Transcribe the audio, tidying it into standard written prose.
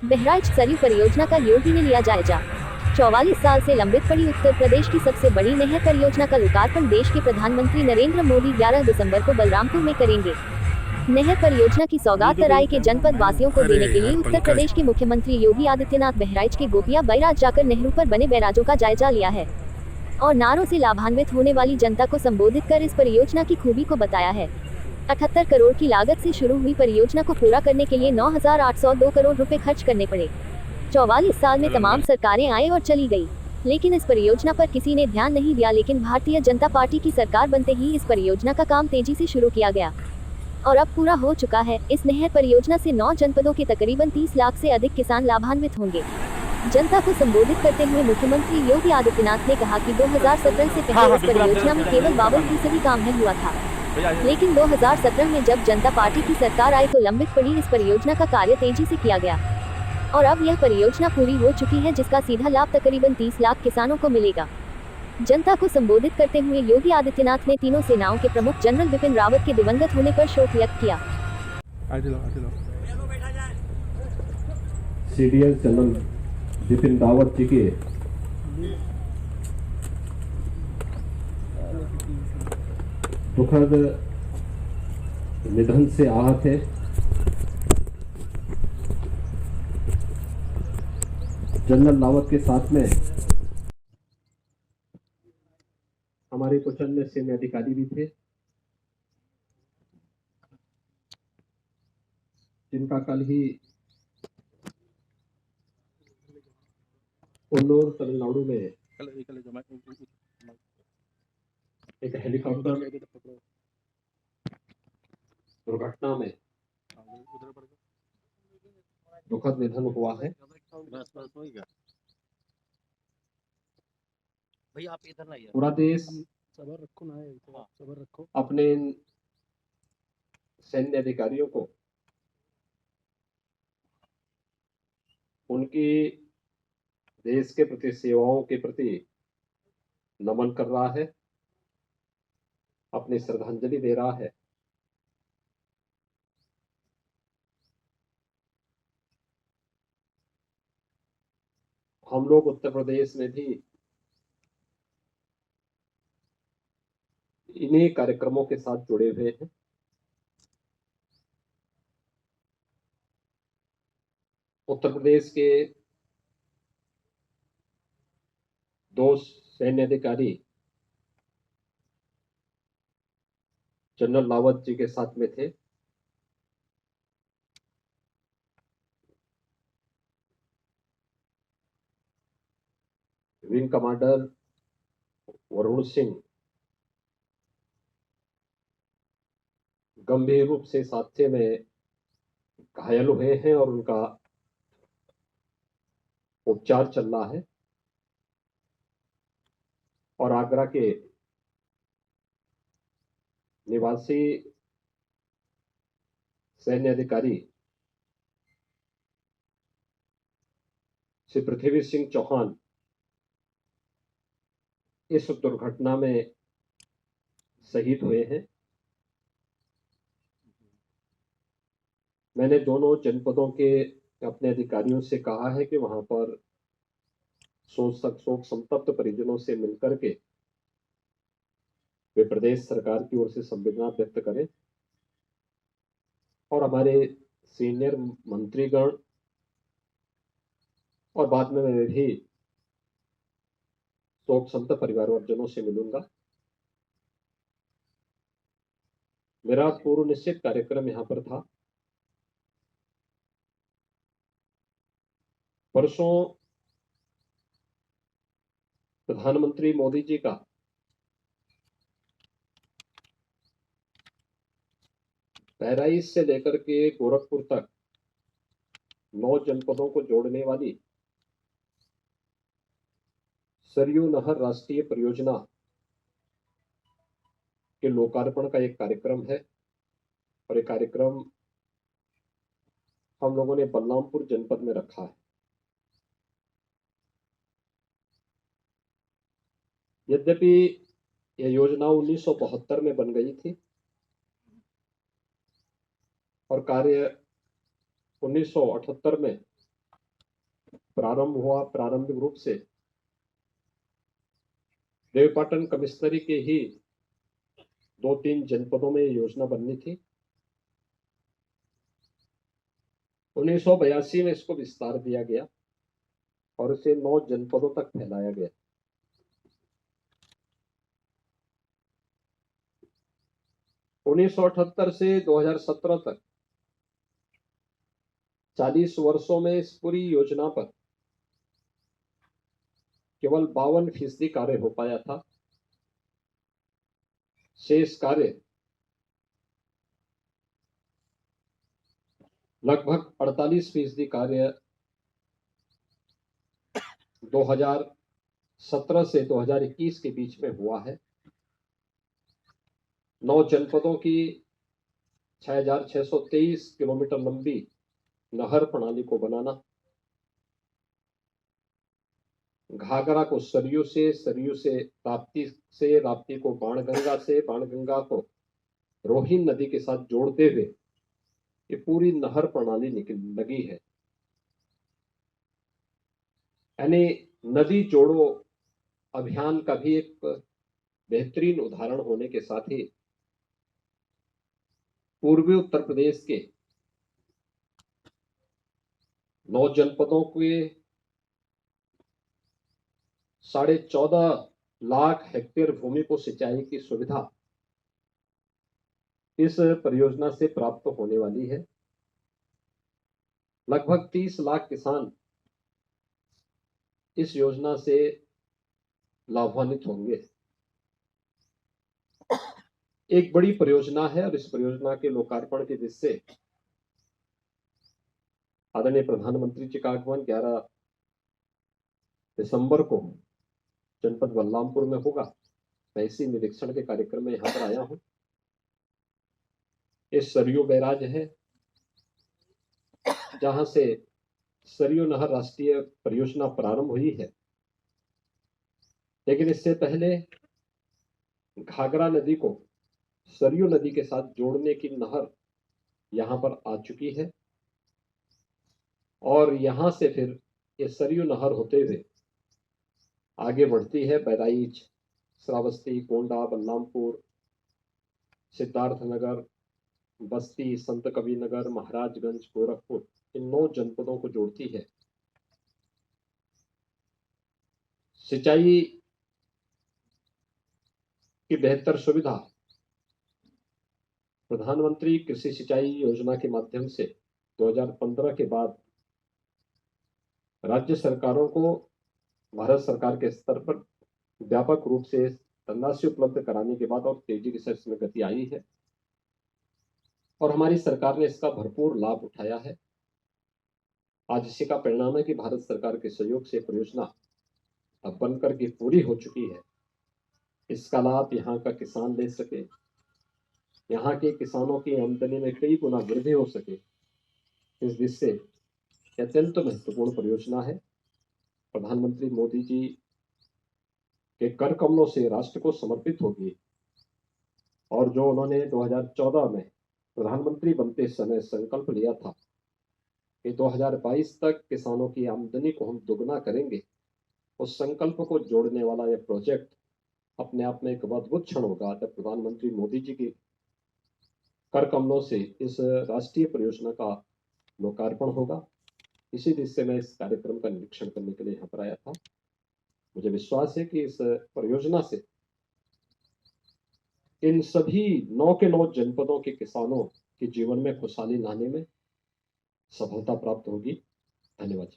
बहराइच सरयू परियोजना का योगी ने लिया जायजा। 44 साल से लंबित पड़ी उत्तर प्रदेश की सबसे बड़ी नहर परियोजना का लोकार्पण देश के प्रधानमंत्री नरेंद्र मोदी 11 दिसंबर को बलरामपुर में करेंगे। नहर परियोजना की सौगात तराई के जनपद वासियों को देने के लिए उत्तर प्रदेश के मुख्यमंत्री योगी आदित्यनाथ बहराइच के गोपिया बैराज जाकर नहरों पर बने बैराजों का जायजा लिया है और नारों से लाभान्वित होने वाली जनता को संबोधित कर इस परियोजना की खूबी को बताया है। 78 करोड़ की लागत से शुरू हुई परियोजना को पूरा करने के लिए 9,802 करोड़ रुपए खर्च करने पड़े। 44 साल में तमाम सरकारें आई और चली गई, लेकिन इस परियोजना पर किसी ने ध्यान नहीं दिया। लेकिन भारतीय जनता पार्टी की सरकार बनते ही इस परियोजना का काम तेजी से शुरू किया गया और अब पूरा हो चुका है। इस नहर परियोजना से 9 जनपदों के तकरीबन 30 लाख से अधिक किसान लाभान्वित होंगे। जनता को संबोधित करते हुए मुख्यमंत्री योगी आदित्यनाथ ने कहा कि 2017 से पहले इस परियोजना में केवल 52% काम ही हुआ था, लेकिन 2017 में जब जनता पार्टी की सरकार आई तो लंबित पड़ी इस परियोजना का कार्य तेजी से किया गया और अब यह परियोजना पूरी हो चुकी है, जिसका सीधा लाभ तकरीबन 30 लाख किसानों को मिलेगा। जनता को संबोधित करते हुए योगी आदित्यनाथ ने तीनों सेनाओं के प्रमुख जनरल बिपिन रावत के दिवंगत होने पर शोक व्यक्त किया। सीडीएस जनरल बिपिन रावत जी के दुखद निधन से आहत है। जनरल रावत के साथ में हमारे कुछ अन्य सैन्य अधिकारी भी थे, जिनका कल ही कन्नौर तमिलनाडु में एक हेलीकॉप्टर दुर्घटना में दुखद निधन हुआ है। भैया आप इधर लाइए। पूरा देश अपने सैन्य अधिकारियों को उनकी देश के प्रति सेवाओं के प्रति नमन कर रहा है, अपनी श्रद्धांजलि दे रहा है। हम लोग उत्तर प्रदेश में भी इन्हीं कार्यक्रमों के साथ जुड़े हुए हैं। उत्तर प्रदेश के 2 सैन्य अधिकारी जनरल रावत जी के साथ में थे। विंग कमांडर वरुण सिंह गंभीर रूप से इस हादसे में घायल हुए हैं और उनका उपचार चल रहा है। और आगरा के निवासी सैन्य अधिकारी श्री पृथ्वी सिंह चौहान इस दुर्घटना में शहीद हुए हैं। मैंने दोनों जनपदों के अपने अधिकारियों से कहा है कि वहां पर शोक संतप्त परिजनों से मिलकर के वे प्रदेश सरकार की ओर से संवेदना व्यक्त करें और हमारे सीनियर मंत्रीगण और बाद में मैं भी शोक संतप्त परिवारजनों से मिलूंगा। मेरा पूर्व निश्चित कार्यक्रम यहां पर था। परसों प्रधानमंत्री मोदी जी का बहराइच से लेकर के गोरखपुर तक 9 जनपदों को जोड़ने वाली सरयू नहर राष्ट्रीय परियोजना के लोकार्पण का एक कार्यक्रम है और ये कार्यक्रम हम लोगों ने बलरामपुर जनपद में रखा है। यद्यपि यह योजना 1972 में बन गई थी और कार्य 1978 में प्रारंभ हुआ प्रारंभिक रूप से देवीपाटन कमिश्नरी के ही 2-3 जनपदों में योजना बननी थी। 1982 में इसको विस्तार दिया गया और इसे 9 जनपदों तक फैलाया गया। उन्नीस से 2017 तक 40 वर्षों में इस पूरी योजना पर केवल 52% कार्य हो पाया था। शेष कार्य लगभग 48% कार्य 2017 से 2021 के बीच में हुआ है। 9 जनपदों की 6,623 किलोमीटर लंबी नहर प्रणाली को बनाना, घाघरा को सरयू से, सरयू से राप्ती को बाणगंगा से, बाणगंगा को रोहिन नदी के साथ जोड़ते हुए ये पूरी नहर प्रणाली लगी है। यानी नदी जोड़ो अभियान का भी एक बेहतरीन उदाहरण होने के साथ ही पूर्वी उत्तर प्रदेश के 9 जनपदों के 14.5 लाख हेक्टेयर भूमि को सिंचाई की सुविधा इस परियोजना से प्राप्त होने वाली है। लगभग 30 लाख किसान इस योजना से लाभान्वित होंगे। एक बड़ी परियोजना है और इस परियोजना के लोकार्पण के जिससे आदरणीय प्रधानमंत्री जी का आगमन 11 दिसंबर को जनपद बलरामपुर में होगा। मैं इसी निरीक्षण के कार्यक्रम में यहां पर आया हूं। इस सरयू बैराज है जहां से सरयू नहर राष्ट्रीय परियोजना प्रारंभ हुई है, लेकिन इससे पहले घाघरा नदी को सरयू नदी के साथ जोड़ने की नहर यहां पर आ चुकी है और यहां से फिर ये सरयू नहर होते हुए आगे बढ़ती है। बहराइच, श्रावस्ती, गोंडा, बलरामपुर, सिद्धार्थनगर, बस्ती, संत कबीरनगर, महाराजगंज, गोरखपुर, इन 9 जनपदों को जोड़ती है। सिंचाई की बेहतर सुविधा प्रधानमंत्री कृषि सिंचाई योजना के माध्यम से 2015 के बाद राज्य सरकारों को भारत सरकार के स्तर पर व्यापक रूप से धनराशि उपलब्ध कराने के बाद और तेजी के साथ इसमें गति आई है और हमारी सरकार ने इसका भरपूर लाभ उठाया है। आज इसी का परिणाम है कि भारत सरकार के सहयोग से परियोजना अब बनकर के पूरी हो चुकी है। इसका लाभ यहाँ का किसान ले सके, यहाँ के किसानों की आमदनी में कई गुना वृद्धि हो सके, इस दृष्टि से अत्यंत महत्वपूर्ण परियोजना है। प्रधानमंत्री मोदी जी के कर कमलों से राष्ट्र को समर्पित होगी और जो उन्होंने 2014 में प्रधानमंत्री बनते समय संकल्प लिया था कि 2022 तक किसानों की आमदनी को हम दुगना करेंगे, उस संकल्प को जोड़ने वाला यह प्रोजेक्ट अपने आप में एक अद्भुत क्षण होगा जब प्रधानमंत्री मोदी जी के कर कमलों से इस राष्ट्रीय परियोजना का लोकार्पण होगा। इसी दृष्टि से मैं इस कार्यक्रम का निरीक्षण करने के लिए यहाँ पर आया था। मुझे विश्वास है कि इस परियोजना से इन सभी 9 के 9 जनपदों के किसानों के जीवन में खुशहाली लाने में सफलता प्राप्त होगी। धन्यवाद।